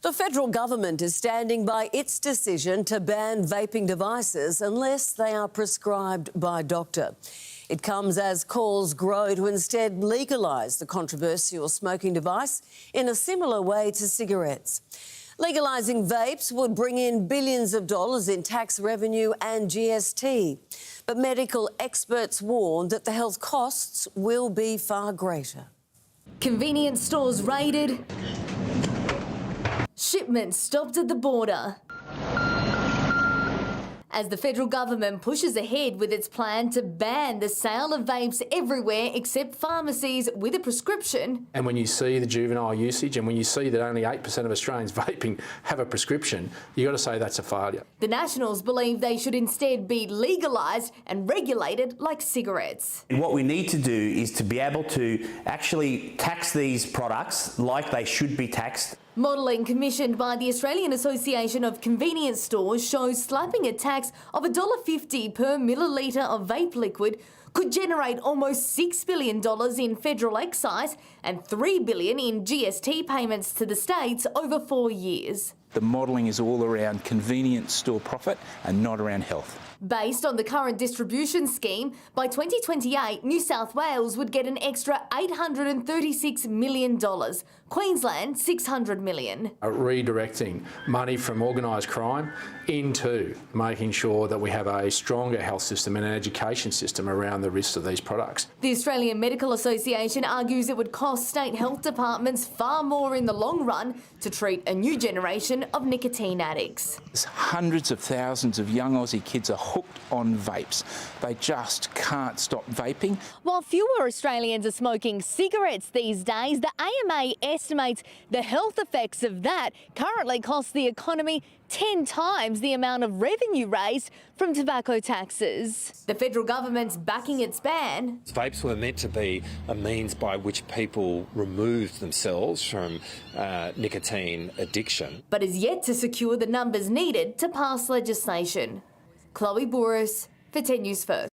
The federal government is standing by its decision to ban vaping devices unless they are prescribed by a doctor. It comes as calls grow to instead legalise the controversial smoking device in a similar way to cigarettes. Legalising vapes would bring in billions of dollars in tax revenue and GST. But medical experts warn that the health costs will be far greater. Convenience stores raided. Shipments stopped at the border. As the federal government pushes ahead with its plan to ban the sale of vapes everywhere except pharmacies with a prescription. And when you see the juvenile usage and when you see that only 8% of Australians vaping have a prescription, you've got to say that's a failure. The Nationals believe they should instead be legalised and regulated like cigarettes. And what we need to do is to be able to actually tax these products like they should be taxed. Modelling commissioned by the Australian Association of Convenience Stores shows slapping a tax of $1.50 per millilitre of vape liquid could generate almost $6 billion in federal excise and $3 billion in GST payments to the states over 4 years. The modelling is all around convenience store profit and not around health. Based on the current distribution scheme, by 2028, New South Wales would get an extra $836 million. Queensland, $600 million. Redirecting money from organised crime into making sure that we have a stronger health system and an education system around the risks of these products. The Australian Medical Association argues it would cost state health departments far more in the long run to treat a new generation of nicotine addicts. There's hundreds of thousands of young Aussie kids are hooked on vapes. They just can't stop vaping. While fewer Australians are smoking cigarettes these days, the AMA estimates the health effects of that currently cost the economy 10 times the amount of revenue raised from tobacco taxes. The federal government's backing its ban. Vapes were meant to be a means by which people removed themselves from nicotine addiction. But is yet to secure the numbers needed to pass legislation. Chloe Boris for 10 News First.